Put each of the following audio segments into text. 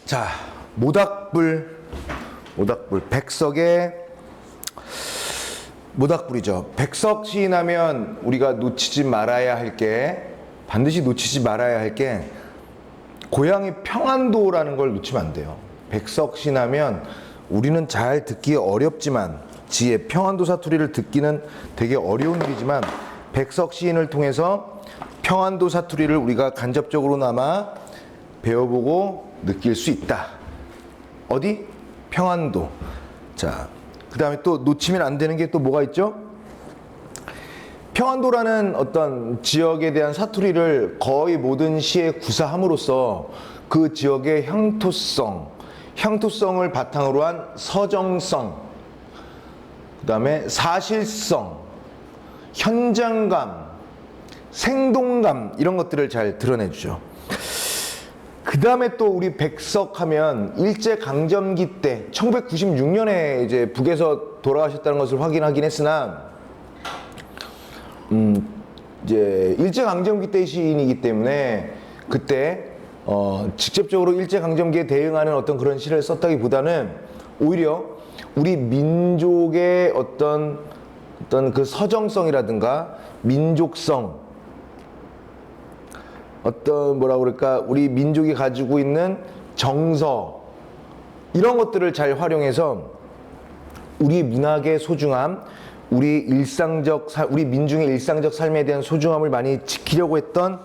자, 모닥불, 백석의 모닥불이죠. 백석 시인하면 우리가 놓치지 말아야 할 게, 반드시 놓치지 말아야 할 게 고향이 평안도라는 걸 놓치면 안 돼요. 백석 시인하면 우리는 잘 듣기 어렵지만, 지혜 평안도 사투리를 듣기는 되게 어려운 일이지만, 백석 시인을 통해서 평안도 사투리를 우리가 간접적으로나마 배워보고 느낄 수 있다. 어디? 평안도. 자, 그 다음에 또 놓치면 안 되는 게 또 뭐가 있죠? 평안도라는 어떤 지역에 대한 사투리를 거의 모든 시에 구사함으로써 그 지역의 향토성을 바탕으로 한 서정성, 그 다음에 사실성, 현장감, 생동감, 이런 것들을 잘 드러내주죠. 그 다음에 또 우리 백석 하면 일제강점기 때 1996년에 이제 북에서 돌아가셨다는 것을 확인하긴 했으나, 이제 일제강점기 때 시인이기 때문에 그때 직접적으로 일제강점기에 대응하는 어떤 그런 시를 썼다기보다는 오히려 우리 민족의 어떤 그 서정성이라든가 민족성, 어떤 뭐라 그럴까, 우리 민족이 가지고 있는 정서, 이런 것들을 잘 활용해서 우리 문학의 소중함, 우리 민중의 일상적 삶에 대한 소중함을 많이 지키려고 했던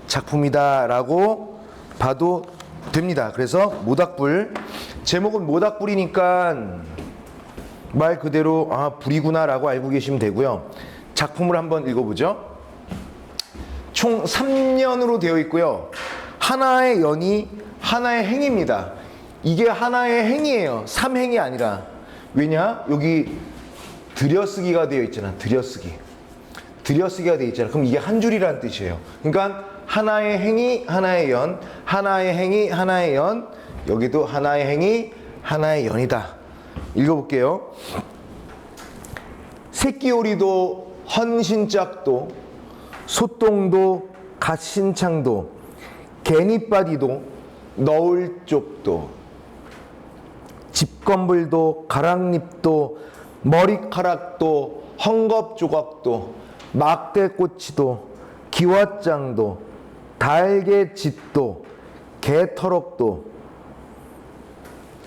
작품이다라고 봐도 됩니다. 그래서 모닥불, 제목은 모닥불이니까 말 그대로 불이구나라고 알고 계시면 되고요. 작품을 한번 읽어보죠. 총 3년으로 되어 있고요. 하나의 연이 하나의 행입니다. 이게 하나의 행이에요. 3행이 아니라. 왜냐? 여기 들여쓰기가 되어 있잖아. 들여쓰기가 되어 있잖아. 그럼 이게 한 줄이라는 뜻이에요. 그러니까 하나의 행이 하나의 연, 하나의 행이 하나의 연, 여기도 하나의 행이 하나의 연이다. 읽어볼게요. 새끼오리도 헌신짝도 소똥도 갓신창도 개니빠디도 너울쪽도 집건불도 가랑잎도 머리카락도 헝겊조각도 막대꼬치도 기왓장도 달개짓도 개터럭도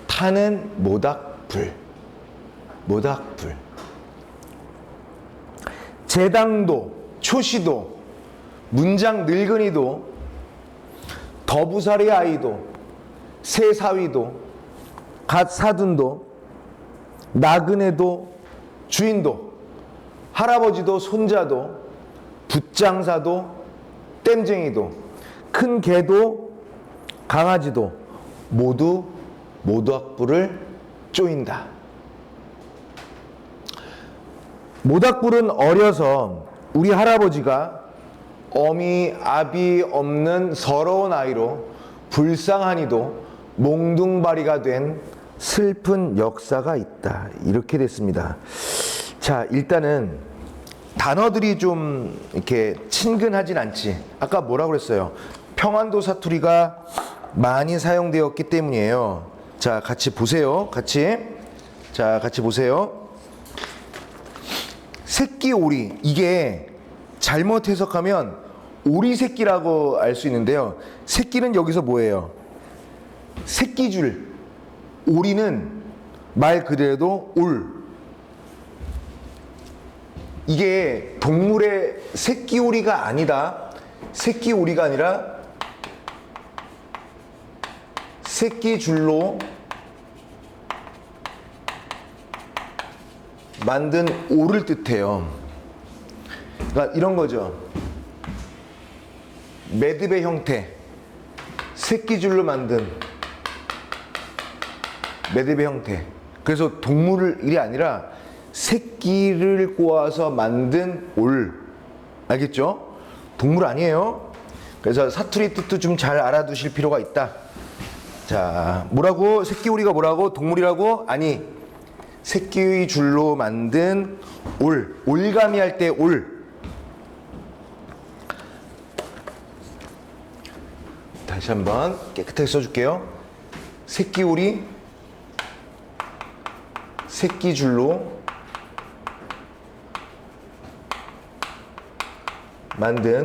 타는 모닥불. 제당도 초시도 문장 늙은이도 더부살이 아이도 새사위도 갓사둔도 나그네도 주인도 할아버지도 손자도 붓장사도 땜쟁이도 큰 개도 강아지도 모두 모닥불을 쪼인다. 모닥불은 어려서 우리 할아버지가 어미 아비 없는 서러운 아이로 불쌍하니도 몽둥바리가 된 슬픈 역사가 있다. 이렇게 됐습니다. 자, 일단은 단어들이 좀 이렇게 친근하진 않지. 아까 뭐라고 그랬어요? 평안도 사투리가 많이 사용되었기 때문이에요. 자, 같이 보세요. 같이 보세요. 새끼오리, 이게 잘못 해석하면 오리 새끼라고 알 수 있는데요. 새끼는 여기서 뭐예요? 새끼줄. 오리는 말 그대로 올. 이게 동물의 새끼오리가 아니다. 새끼오리가 아니라 새끼줄로 만든 오를 뜻해요. 그러니까 이런 거죠. 매듭의 형태, 새끼줄로 만든 매듭의 형태. 그래서 동물이 아니라 새끼를 꼬아서 만든 올. 알겠죠? 동물 아니에요. 그래서 사투리 뜻도 좀 잘 알아두실 필요가 있다. 자, 뭐라고? 새끼오리가 뭐라고? 동물이라고? 아니, 새끼의 줄로 만든 올. 올가미 할 때 올. 다시 한번 깨끗하게 써줄게요. 새끼오리, 새끼줄로 만든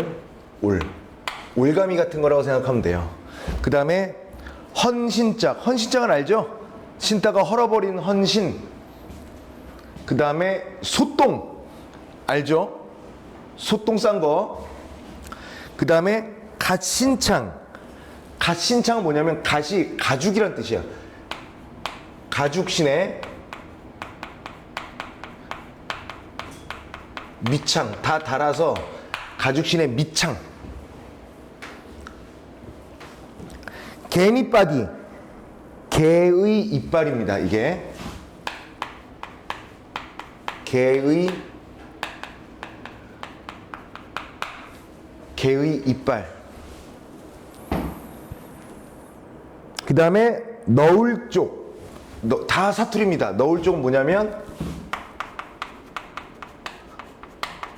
올가미 같은 거라고 생각하면 돼요. 그 다음에 헌신짝, 헌신짝은 알죠? 신다가 헐어버린 헌신. 그 다음에 소똥 알죠? 소똥 싼 거. 그 다음에 갓신창. 갓신창은 뭐냐면 갓이 가죽이란 뜻이야. 가죽신에 밑창 다 달아서 가죽신에 밑창. 개니바디, 개의 이빨입니다. 이게 개의 이빨. 그 다음에 너울 쪽, 다 사투리입니다. 너울 쪽은 뭐냐면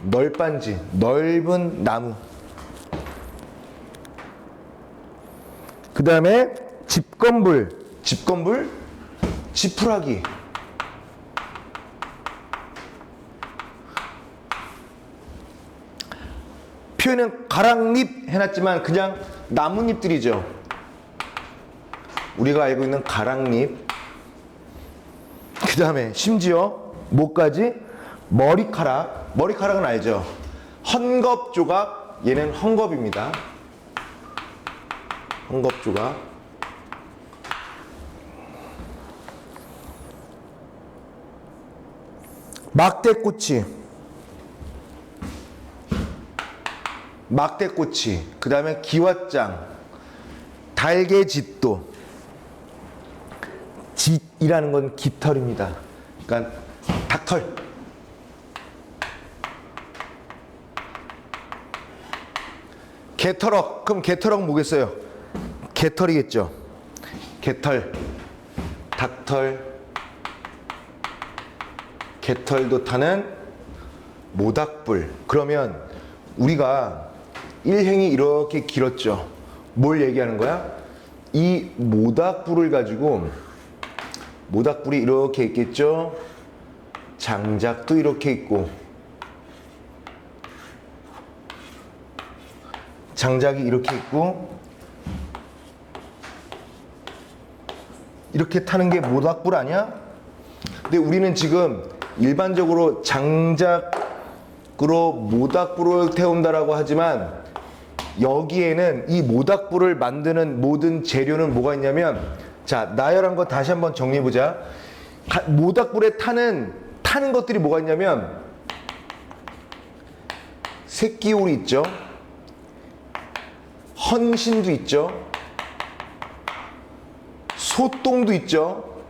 널빤지, 넓은 나무. 그 다음에 집건불, 지푸라기. 표현은 가랑잎 해놨지만 그냥 나뭇잎들이죠. 우리가 알고 있는 가랑잎. 그 다음에 심지어 뭐까지? 머리카락. 머리카락은 알죠? 헝겊조각. 얘는 헝겊입니다. 헝겊조각. 막대꼬치. 그 다음에 기왓장, 달개짓도. 짓이라는 건 깃털입니다. 그러니까 닭털. 개털억. 그럼 개털억 뭐겠어요? 개털이겠죠. 개털, 닭털, 개털도 타는 모닥불. 그러면 우리가 일행이 이렇게 길었죠. 뭘 얘기하는 거야? 이 모닥불을 가지고, 모닥불이 이렇게 있겠죠. 장작도 이렇게 있고, 장작이 이렇게 있고, 이렇게 타는 게 모닥불 아니야? 근데 우리는 지금 일반적으로 장작으로 모닥불을 태운다라고 하지만, 여기에는 이 모닥불을 만드는 모든 재료는 뭐가 있냐면, 자, 나열한 거 다시 한번 정리해보자. 모닥불에 타는 것들이 뭐가 있냐면, 새끼오리 있죠, 헌신도 있죠, 소똥도 있죠,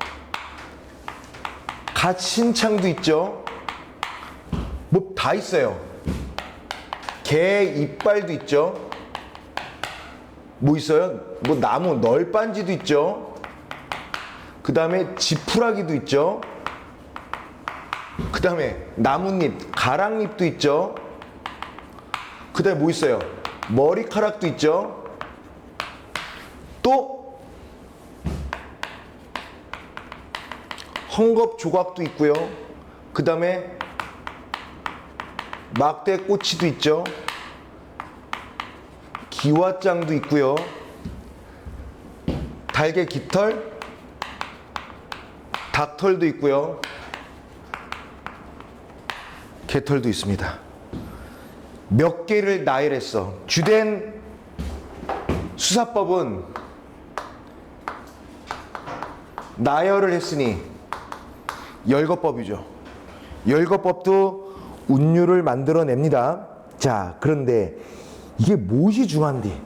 갓신창도 있죠, 뭐 다 있어요. 개 이빨도 있죠. 뭐 있어요? 뭐 나무 널빤지도 있죠. 그 다음에 지푸라기도 있죠. 그 다음에 나뭇잎, 가랑잎도 있죠. 그 다음에 뭐 있어요? 머리카락도 있죠. 또 헝겊 조각도 있고요. 그 다음에 막대꼬치도 있죠. 기왓장도 있고요. 달개 깃털, 닭털도 있고요. 개털도 있습니다. 몇 개를 나열했어. 주된 수사법은 나열을 했으니 열거법이죠. 열거법도 운율을 만들어냅니다. 자, 그런데 이게 무엇이 중요한데?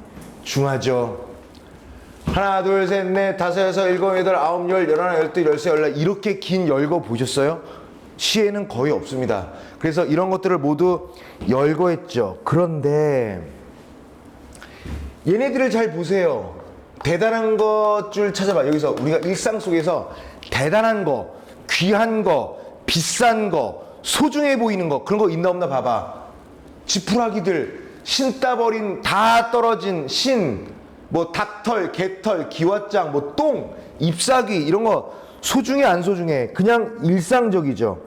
중요하죠. 하나, 둘, 셋, 넷, 다섯, 여섯, 일곱, 여덟, 아홉, 열, 열하나, 열둘, 열세, 열네, 이렇게 긴 열거 보셨어요? 시에는 거의 없습니다. 그래서 이런 것들을 모두 열거했죠. 그런데 얘네들을 잘 보세요. 대단한 것 줄 찾아봐. 여기서 우리가 일상 속에서 대단한 거, 귀한 거, 비싼 거, 소중해 보이는 거, 그런 거 있나 없나 봐봐. 지푸라기들, 신 따버린, 다 떨어진 신, 뭐 닭털, 개털, 기왓장, 뭐 똥, 잎사귀 이런 거 소중해 안 소중해? 그냥 일상적이죠.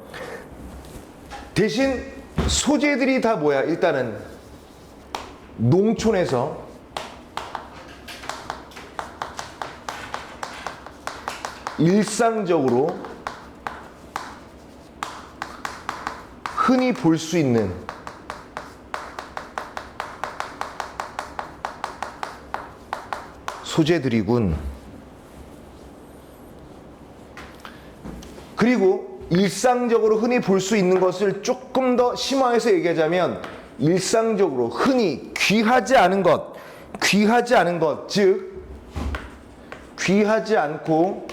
대신 소재들이 다 뭐야? 일단은 농촌에서 일상적으로 흔히 볼 수 있는 소재들이군. 그리고 일상적으로 흔히 볼 수 있는 것을 조금 더 심화해서 얘기하자면 일상적으로 흔히 귀하지 않은 것, 즉 귀하지 않고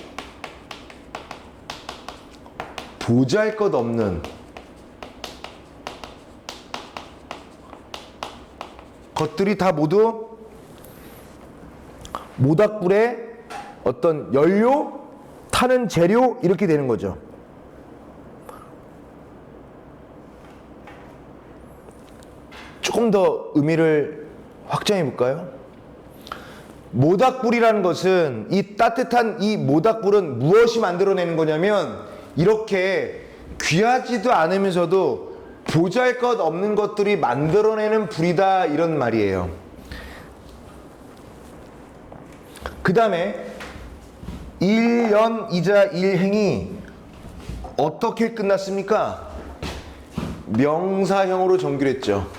보잘것없는 것들이 다 모두 모닥불의 어떤 연료, 타는 재료 이렇게 되는 거죠. 조금 더 의미를 확장해 볼까요? 모닥불이라는 것은 이 따뜻한 이 모닥불은 무엇이 만들어내는 거냐면 이렇게 귀하지도 않으면서도 보잘것없는 것들이 만들어내는 불이다 이런 말이에요. 그 다음에 1연 1행이 어떻게 끝났습니까? 명사형으로 정규했죠.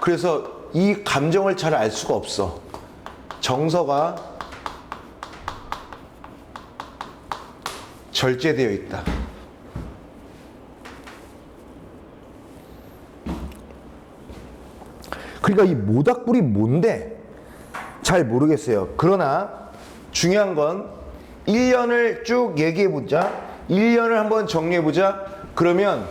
그래서 이 감정을 잘 알 수가 없어. 정서가 절제되어 있다. 그러니까 이 모닥불이 뭔데 잘 모르겠어요. 그러나 중요한 건 1년을 쭉 얘기해보자. 1년을 한번 정리해보자. 그러면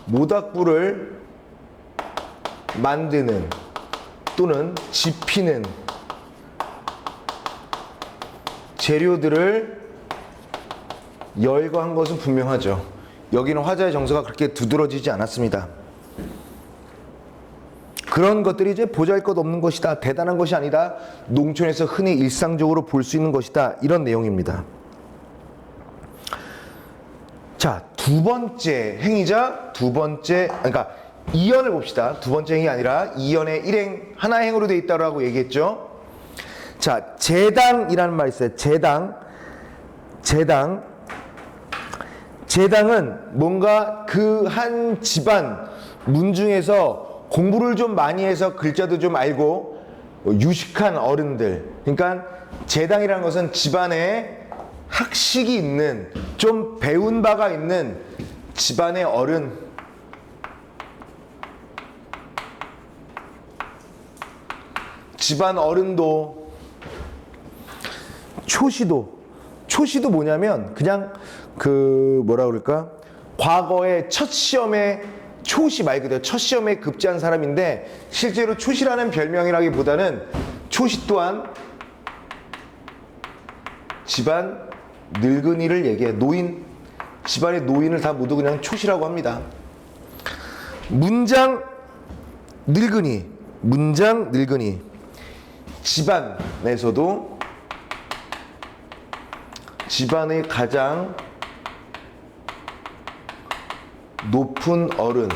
모닥불을 만드는 또는 지피는 재료들을 열거한 것은 분명하죠. 여기는 화자의 정서가 그렇게 두드러지지 않았습니다. 그런 것들이 이제 보잘것없는 것이다, 대단한 것이 아니다, 농촌에서 흔히 일상적으로 볼 수 있는 것이다, 이런 내용입니다. 자, 두 번째 행위자, 그러니까 2연을 봅시다. 두 번째 행위 아니라 2연의 1행, 하나의 행으로 되어 있다고 얘기했죠. 자, 제당이라는 말이 있어요. 제당은 뭔가 그 한 집안 문중에서 공부를 좀 많이 해서 글자도 좀 알고 유식한 어른들, 그러니까 제당이라는 것은 집안에 학식이 있는, 좀 배운 바가 있는 집안의 어른, 집안 어른도, 초시도 뭐냐면 그냥 그 뭐라 그럴까, 과거에 첫 시험에 초시, 말 그대로 첫 시험에 급제한 사람인데 실제로 초시라는 별명이라기보다는 초시 또한 집안 늙은이를 얘기해. 노인, 집안의 노인을 다 모두 그냥 초시라고 합니다. 문장 늙은이, 집안에서도 집안의 가장 높은 어른,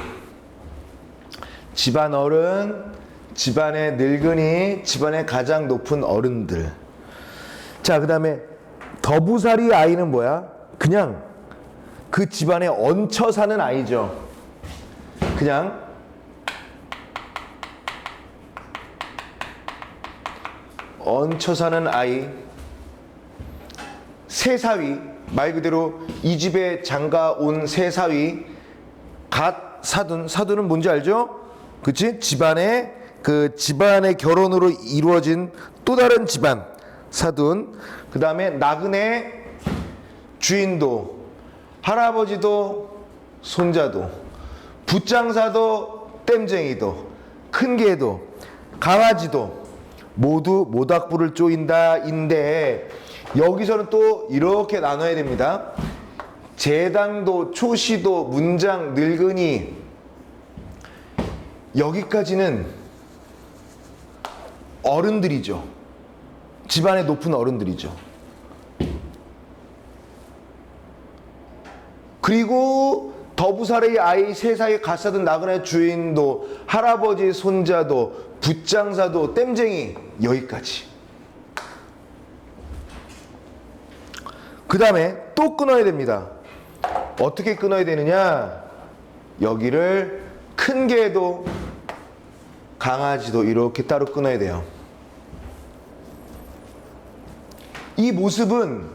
집안 어른, 집안의 늙은이, 집안의 가장 높은 어른들. 자, 그 다음에 더부살이 아이는 뭐야? 그냥 그 집안에 얹혀 사는 아이죠. 그냥 얹혀 사는 아이. 새사위, 말 그대로 이 집에 장가 온 새사위. 사두는 뭔지 알죠? 그치? 집안의 결혼으로 이루어진 또 다른 집안, 사둔. 그 다음에 나그네 주인도, 할아버지도, 손자도, 붓장사도, 땜쟁이도, 큰 개도, 강아지도 모두 모닥불을 쪼인다 인데, 여기서는 또 이렇게 나눠야 됩니다. 재당도, 초시도, 문장, 늙은이, 여기까지는 어른들이죠. 집안의 높은 어른들이죠. 그리고 더부살의 아이, 세사의 갓사든 나그네 주인도, 할아버지 손자도, 붓장사도, 땜쟁이, 여기까지. 그 다음에 또 끊어야 됩니다. 어떻게 끊어야 되느냐? 여기를 큰 개도 강아지도 이렇게 따로 끊어야 돼요. 이 모습은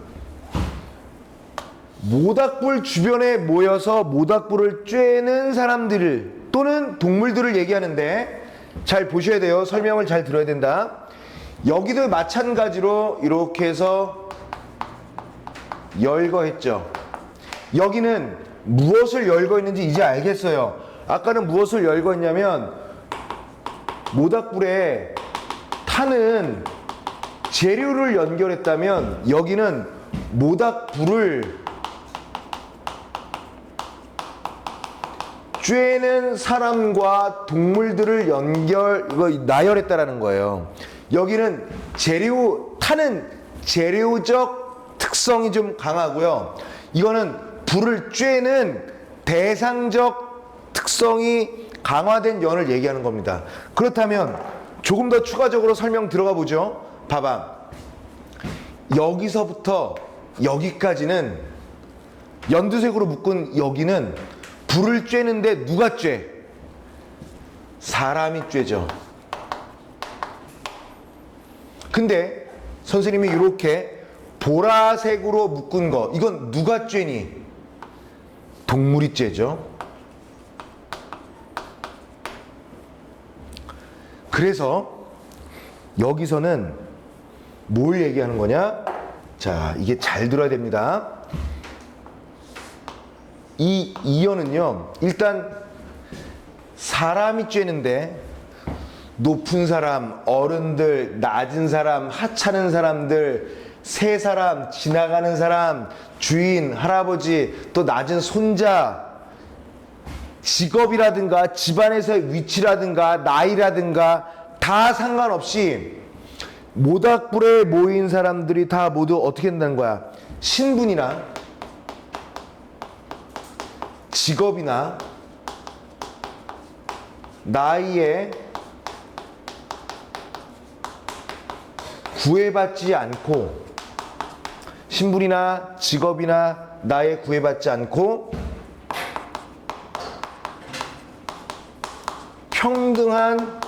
모닥불 주변에 모여서 모닥불을 쬐는 사람들을 또는 동물들을 얘기하는데, 잘 보셔야 돼요. 설명을 잘 들어야 된다. 여기도 마찬가지로 이렇게 해서 열거했죠. 여기는 무엇을 열거했는지 이제 알겠어요. 아까는 무엇을 열거했냐면 모닥불에 타는 재료를 연결했다면, 여기는 모닥불을 쬐는 사람과 동물들을 나열했다라는 거예요. 여기는 타는 재료적 특성이 좀 강하고요. 이거는 불을 쬐는 대상적 특성이 강화된 연을 얘기하는 겁니다. 그렇다면 조금 더 추가적으로 설명 들어가 보죠. 봐봐. 여기서부터 여기까지는 연두색으로 묶은 여기는 불을 쬐는데 누가 쬐? 사람이 쬐죠. 근데 선생님이 이렇게 보라색으로 묶은 거, 이건 누가 쬐니? 동물이 쬐죠. 그래서 여기서는 뭘 얘기하는 거냐? 자, 이게 잘 들어야 됩니다. 이 이연은요, 일단 사람이 쬐는데 높은 사람, 어른들, 낮은 사람, 하찮은 사람들, 세 사람, 지나가는 사람, 주인, 할아버지, 또 낮은 손자, 직업이라든가 집안에서의 위치라든가 나이라든가 다 상관없이 모닥불에 모인 사람들이 다 모두 어떻게 된다는 거야? 신분이나 직업이나 나이에 구애받지 않고, 신분이나 직업이나 나이에 구애받지 않고 평등한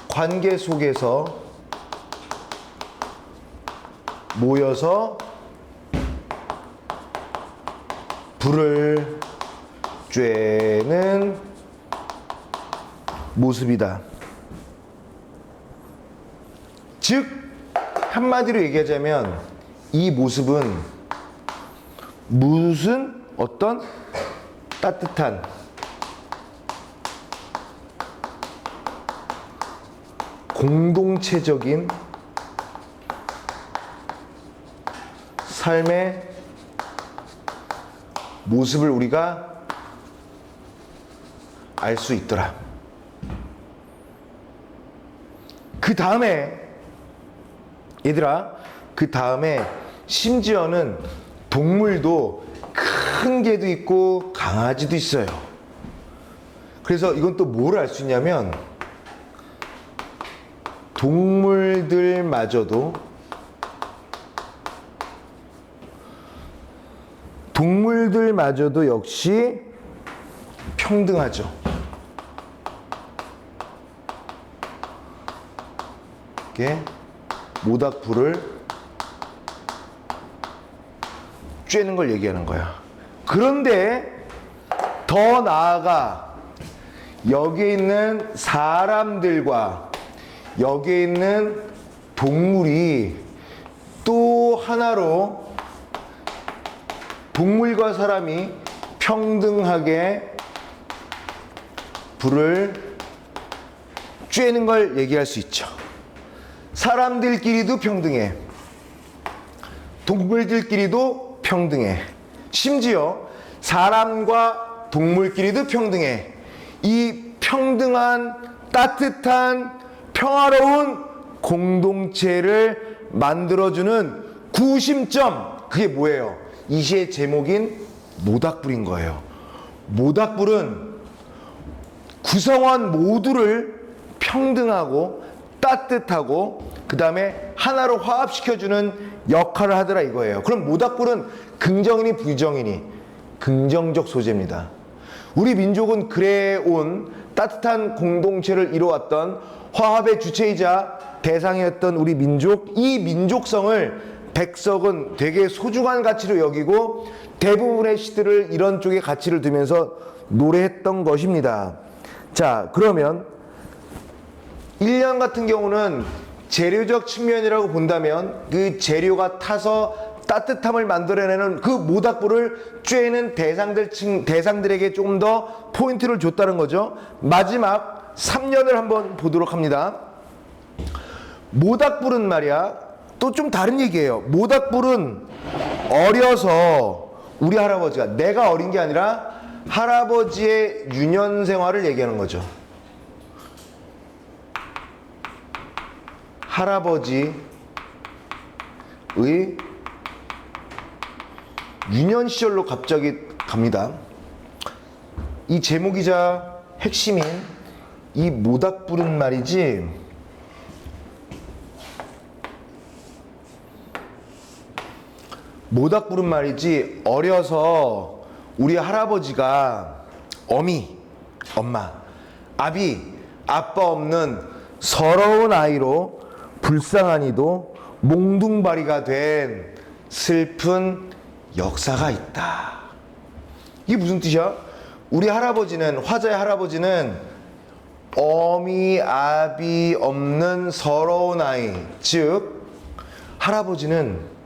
관계 속에서 모여서 불을 쬐는 모습이다. 즉 한마디로 얘기하자면 이 모습은 무슨 어떤 따뜻한 공동체적인 삶의 모습을 우리가 알 수 있더라. 그 다음에 얘들아, 그 다음에 심지어는 동물도 큰 개도 있고 강아지도 있어요. 그래서 이건 또 뭘 알 수 있냐면 동물들마저도 역시 평등하죠. 이렇게 모닥불을 쬐는 걸 얘기하는 거야. 그런데 더 나아가 여기에 있는 사람들과 여기에 있는 동물이 또 하나로 동물과 사람이 평등하게 불을 쬐는 걸 얘기할 수 있죠. 사람들끼리도 평등해. 동물들끼리도 평등해. 심지어 사람과 동물끼리도 평등해. 이 평등한 따뜻한 평화로운 공동체를 만들어주는 구심점, 그게 뭐예요? 이 시의 제목인 모닥불인 거예요. 모닥불은 구성원 모두를 평등하고 따뜻하고 그 다음에 하나로 화합시켜주는 역할을 하더라 이거예요. 그럼 모닥불은 긍정이니 부정이니? 긍정적 소재입니다. 우리 민족은 그래온 따뜻한 공동체를 이루어왔던 화합의 주체이자 대상이었던 우리 민족, 이 민족성을 백석은 되게 소중한 가치로 여기고 대부분의 시들을 이런 쪽의 가치를 두면서 노래했던 것입니다. 자, 그러면 1년 같은 경우는 재료적 측면이라고 본다면 그 재료가 타서 따뜻함을 만들어내는 그 모닥불을 쬐는 대상들에게 조금 더 포인트를 줬다는 거죠. 마지막 3년을 한번 보도록 합니다. 모닥불은 말이야 또 좀 다른 얘기예요. 모닥불은 어려서 우리 할아버지가, 내가 어린 게 아니라 할아버지의 유년 생활을 얘기하는 거죠. 할아버지의 유년 시절로 갑자기 갑니다. 이 제목이자 핵심인 이 모닥불은 말이지, 모닥불은 말이지 어려서 우리 할아버지가 엄마, 아빠 없는 서러운 아이로 불쌍하니도 몽둥바리가 된 슬픈 역사가 있다. 이게 무슨 뜻이야? 우리 할아버지는, 화자의 할아버지는 아비 없는 서러운 아이, 즉 할아버지는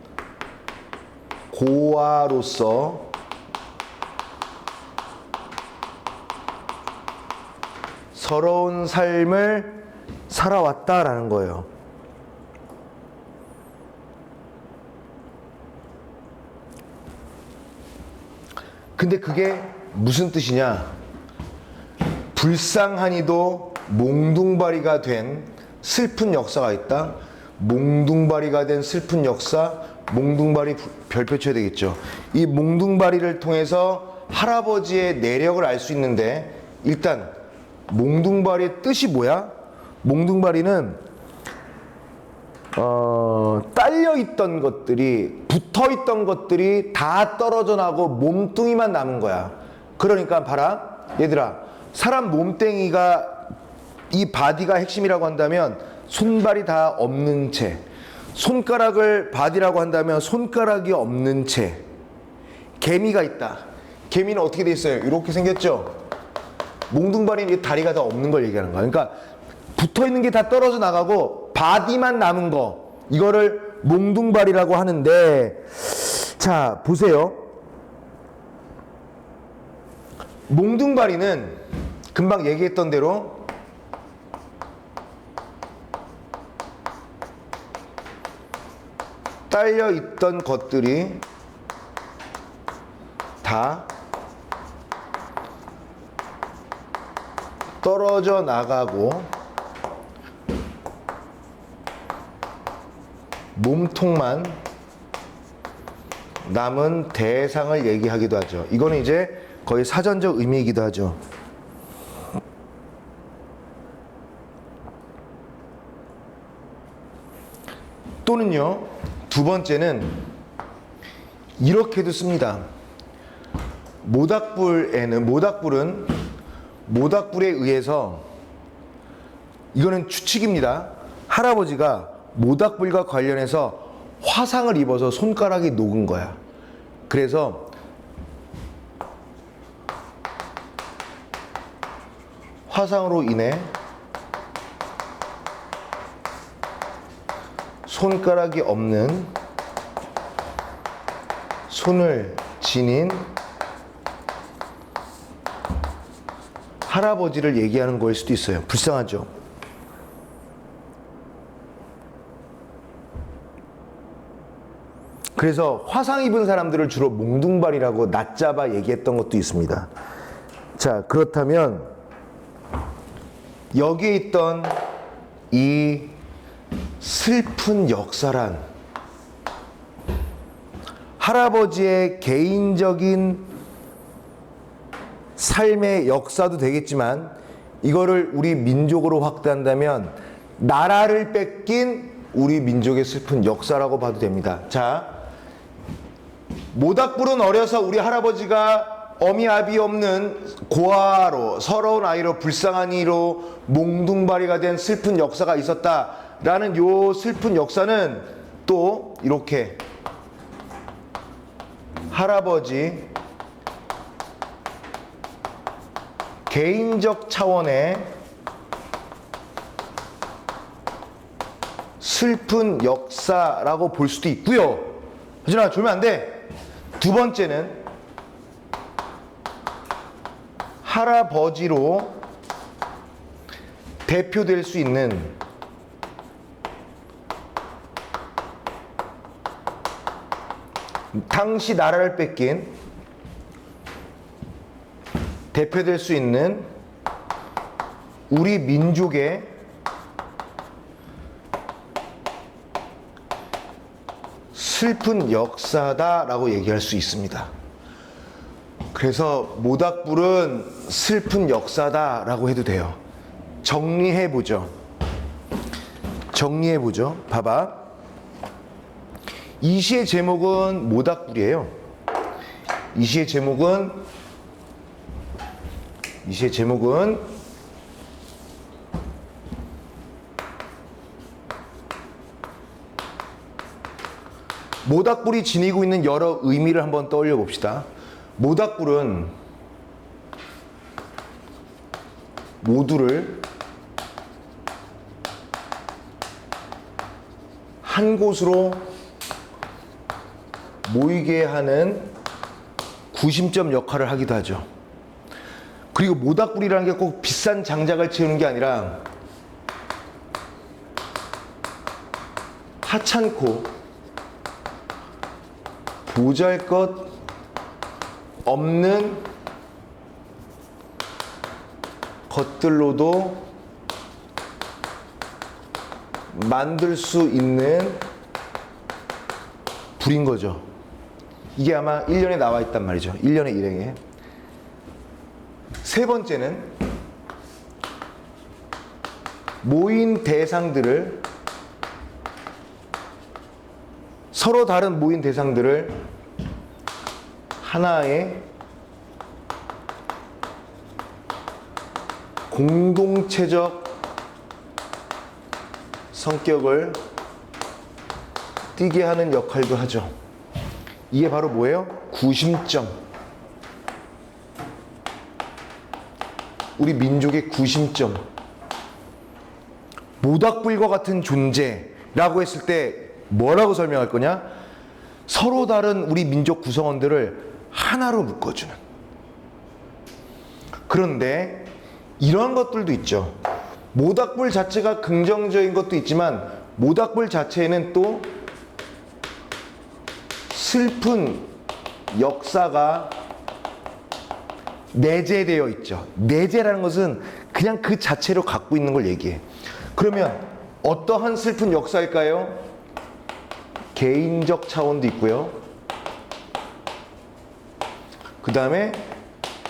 고아로서 서러운 삶을 살아왔다라는 거예요. 근데 그게 무슨 뜻이냐? 불쌍하니도 몽둥바리가 된 슬픈 역사가 있다. 몽둥바리가 된 슬픈 역사, 몽둥바리 별표 쳐야 되겠죠. 이 몽둥바리를 통해서 할아버지의 내력을 알 수 있는데, 일단 몽둥바리의 뜻이 뭐야? 몽둥바리는 딸려있던 것들이, 붙어있던 것들이 다 떨어져 나고 몸뚱이만 남은 거야. 그러니까 봐라 얘들아, 사람 몸뚱이가, 이 바디가 핵심이라고 한다면 손발이 다 없는 채, 손가락을 바디라고 한다면 손가락이 없는 채, 개미가 있다. 개미는 어떻게 돼 있어요? 이렇게 생겼죠? 몽둥바리는 다리가 다 없는 걸 얘기하는 거야. 그러니까 붙어있는 게 다 떨어져 나가고 바디만 남은 거, 이거를 몽둥바리라고 하는데, 자 보세요. 몽둥바리는 금방 얘기했던 대로 딸려있던 것들이 다 떨어져 나가고 몸통만 남은 대상을 얘기하기도 하죠. 이거는 이제 거의 사전적 의미이기도 하죠. 또는요, 두 번째는 이렇게도 씁니다. 모닥불에 의해서, 이거는 추측입니다. 할아버지가 모닥불과 관련해서 화상을 입어서 손가락이 녹은 거야. 그래서 화상으로 인해 손가락이 없는, 손을 지닌 할아버지를 얘기하는 거일 수도 있어요. 불쌍하죠. 그래서 화상 입은 사람들을 주로 몽둥발이라고 낮잡아 얘기했던 것도 있습니다. 자, 그렇다면 여기에 있던 이 슬픈 역사란 할아버지의 개인적인 삶의 역사도 되겠지만 이거를 우리 민족으로 확대한다면 나라를 뺏긴 우리 민족의 슬픈 역사라고 봐도 됩니다. 자, 모닥불은 어려서 우리 할아버지가 어미 아비 없는 고아로 서러운 아이로 불쌍한 이로 몽둥바리가 된 슬픈 역사가 있었다라는 요 슬픈 역사는 또 이렇게 할아버지 개인적 차원의 슬픈 역사라고 볼 수도 있고요. 하진아, 졸면 안 돼. 두 번째는 할아버지로 대표될 수 있는 당시 나라를 뺏긴 대표될 수 있는 우리 민족의 슬픈 역사다라고 얘기할 수 있습니다. 그래서 모닥불은 슬픈 역사다라고 해도 돼요. 정리해보죠. 봐봐. 이 시의 제목은 모닥불이에요. 이 시의 제목은 모닥불이 지니고 있는 여러 의미를 한번 떠올려 봅시다. 모닥불은 모두를 한 곳으로 모이게 하는 구심점 역할을 하기도 하죠. 그리고 모닥불이라는 게 꼭 비싼 장작을 채우는 게 아니라 하찮고 보잘것 없는 것들로도 만들 수 있는 불인 거죠. 이게 아마 1년에 나와 있단 말이죠. 1년의 일행에. 세 번째는 모인 대상들을 서로 다른 모인 대상들을 하나의 공동체적 성격을 띠게 하는 역할도 하죠. 이게 바로 뭐예요? 구심점. 우리 민족의 구심점. 모닥불과 같은 존재라고 했을 때 뭐라고 설명할 거냐? 서로 다른 우리 민족 구성원들을 하나로 묶어주는. 그런데 이런 것들도 있죠. 모닥불 자체가 긍정적인 것도 있지만 모닥불 자체에는 또 슬픈 역사가 내재되어 있죠. 내재라는 것은 그냥 그 자체로 갖고 있는 걸 얘기해. 그러면 어떠한 슬픈 역사일까요? 개인적 차원도 있고요. 그 다음에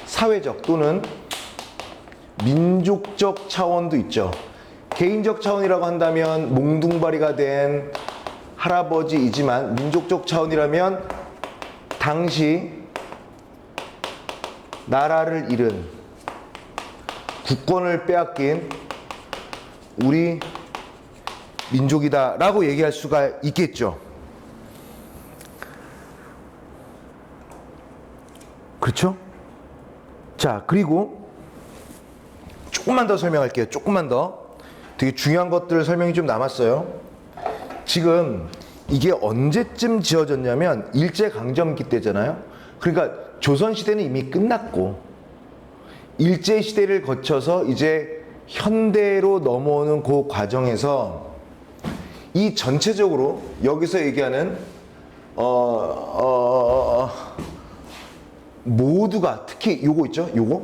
사회적 또는 민족적 차원도 있죠. 개인적 차원이라고 한다면 몽둥바리가 된 할아버지이지만 민족적 차원이라면 당시 나라를 잃은 국권을 빼앗긴 우리 민족이다 라고 얘기할 수가 있겠죠. 그렇죠? 자, 그리고 조금만 더 설명할게요. 조금만 더. 되게 중요한 것들 설명이 좀 남았어요. 지금 이게 언제쯤 지어졌냐면 일제강점기 때잖아요. 그러니까 조선시대는 이미 끝났고 일제시대를 거쳐서 이제 현대로 넘어오는 그 과정에서 이 전체적으로 여기서 얘기하는 모두가 특히 요거 있죠? 요거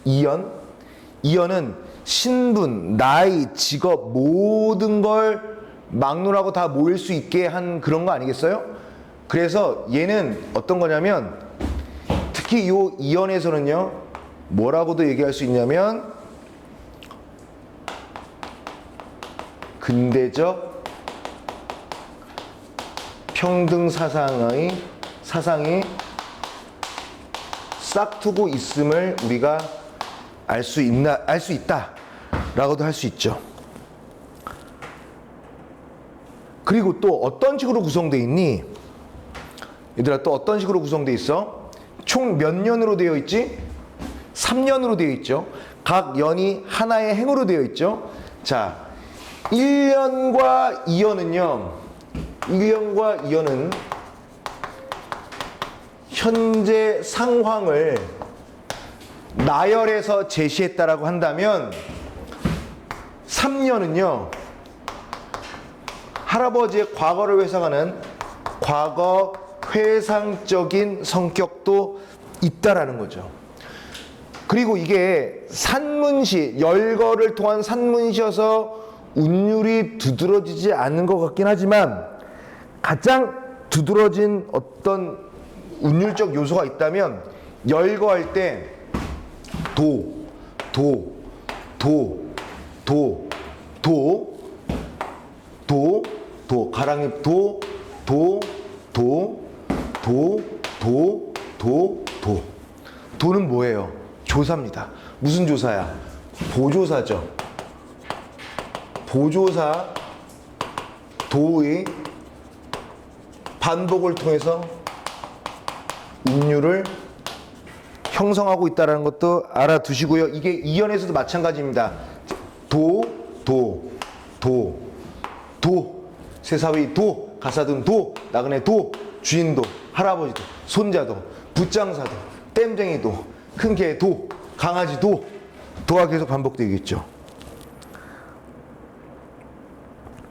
이연은 신분, 나이, 직업 모든 걸 막론하고 다 모일 수 있게 한 그런 거 아니겠어요? 그래서 얘는 어떤 거냐면 특히 요 이연에서는요 뭐라고도 얘기할 수 있냐면 근대적 평등 사상이 싹트고 있음을 우리가 알 수 있다라고도 할 수 있죠. 그리고 또 어떤 식으로 구성되어 있니? 얘들아 또 어떤 식으로 구성되어 있어? 총 몇 년으로 되어 있지? 3년으로 되어 있죠. 각 연이 하나의 행으로 되어 있죠. 자, 1년과 2년은 현재 상황을 나열해서 제시했다라고 한다면 3년은요 할아버지의 과거를 회상하는 과거 회상적인 성격도 있다라는 거죠. 그리고 이게 산문시, 열거를 통한 산문시여서 운율이 두드러지지 않는 것 같긴 하지만 가장 두드러진 어떤 운율적 요소가 있다면 열거할 때 가랑잎 도는 뭐예요? 조사입니다. 무슨 조사야? 보조사죠. 보조사 도의 반복을 통해서 운율을 형성하고 있다는 것도 알아두시고요. 이게 이연에서도 마찬가지입니다. 세사위 도, 가사등 도, 나그네 도, 주인도, 할아버지도, 손자도, 붓장사도, 땜쟁이도, 큰 개 도, 강아지 도가 계속 반복되겠죠.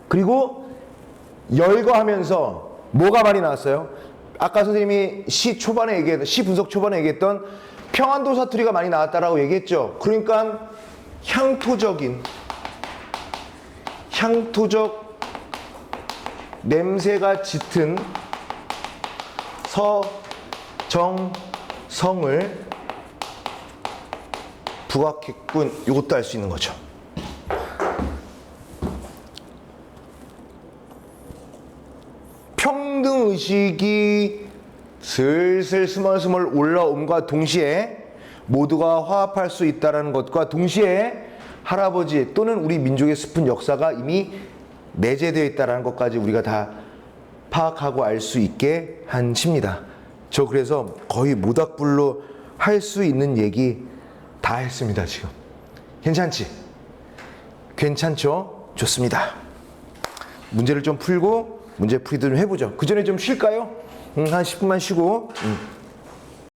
그리고 열거하면서 뭐가 많이 나왔어요? 아까 선생님이 시 분석 초반에 얘기했던 평안도 사투리가 많이 나왔다라고 얘기했죠. 그러니까 향토적 냄새가 짙은 서정성을 부각했군. 이것도 알 수 있는 거죠. 평등의식이 슬슬 스멀스멀 올라옴과 동시에 모두가 화합할 수 있다는 것과 동시에 할아버지 또는 우리 민족의 슬픈 역사가 이미 내재되어 있다는 것까지 우리가 다 파악하고 알 수 있게 한 시입니다. 저 그래서 거의 모닥불로 할 수 있는 얘기 다 했습니다. 지금 괜찮지? 괜찮죠? 좋습니다. 문제를 좀 풀고 문제 풀이도 좀 해보죠. 그 전에 좀 쉴까요? 한 10분만 쉬고